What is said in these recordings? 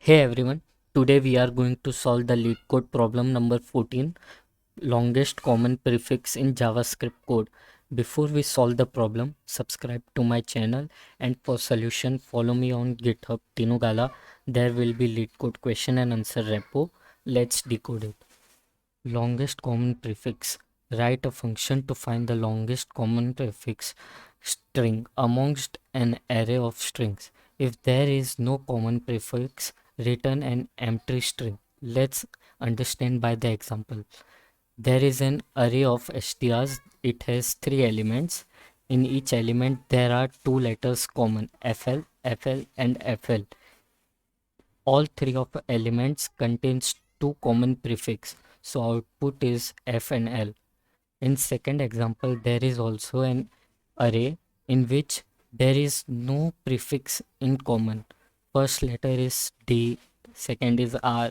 Hey everyone, today we are going to solve the LeetCode problem number 14, longest common prefix in JavaScript code. Before we solve the problem, subscribe to my channel and for solution follow me on GitHub Tinugala. There will be LeetCode question and answer repo. Let's decode it. Longest common prefix. Write a function to find the longest common prefix string amongst an array of strings. If there is no common prefix, return an empty string. Let's understand by the example. There is an array of strs. It has three elements. In each element, there are two letters common, FL, FL, and FL. All three of the elements contains two common prefix, so output is F and L. In second example, there is also an array in which there is no prefix in common. First letter is D, second is R,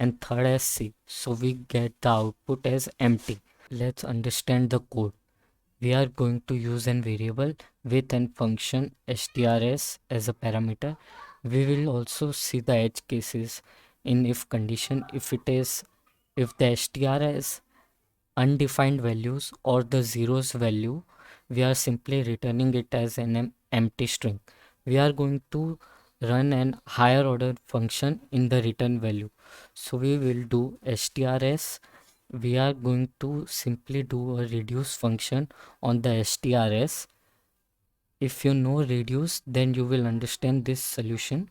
and third is C. So we get the output as empty. Let's understand the code. We are going to use an variable with an function strs as a parameter. We will also see the edge cases in if condition. If the str is undefined values or the zeros value, we are simply returning it as an empty string. We are going to run an higher order function in the return value. So we will do strs. We are going to simply do a reduce function on the strs. If you know reduce, then you will understand this solution.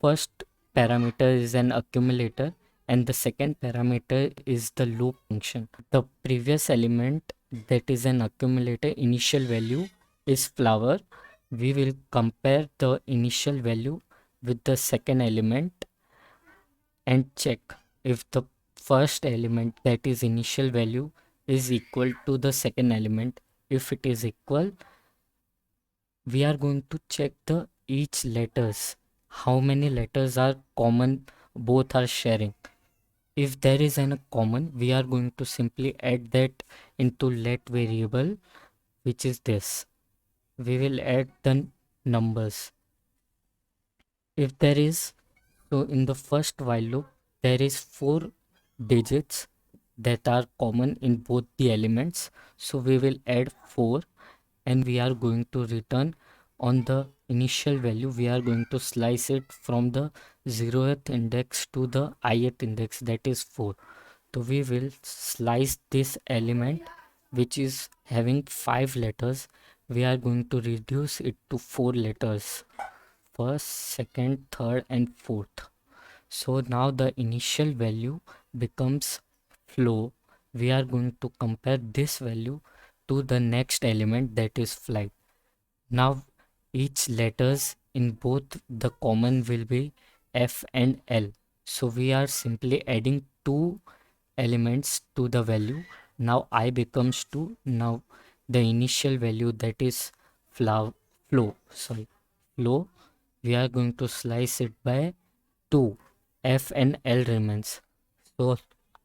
First parameter is an accumulator and the second parameter is the loop function. The previous element, that is an accumulator, initial value is flower. We will compare the initial value with the second element and check if the first element, that is initial value, is equal to the second element. If it is equal, we are going to check the each letters, how many letters are common, both are sharing. If there is a common, we are going to simply add that into let variable, which is this. We will add the numbers. If there is, so in the first while loop, there is 4 digits that are common in both the elements, so we will add 4 and we are going to return on the initial value. We are going to slice it from the 0th index to the ith index, that is 4. So we will slice this element which is having 5 letters. We are going to reduce it to 4 letters, first, second, third, and fourth. So now the initial value becomes flow. We are going to compare this value to the next element, that is flight. Now each letters in both the common will be F and L. So we are simply adding two elements to the value. Now I becomes 2. Now the initial value, that is flow, we are going to slice it by 2. F and L remains.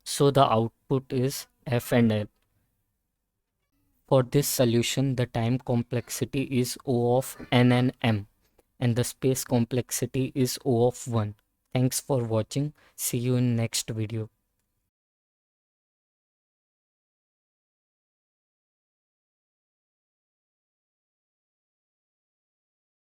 So the output is F and L. For this solution, the time complexity is O of n and m, and the space complexity is O of 1. Thanks for watching. See you in next video.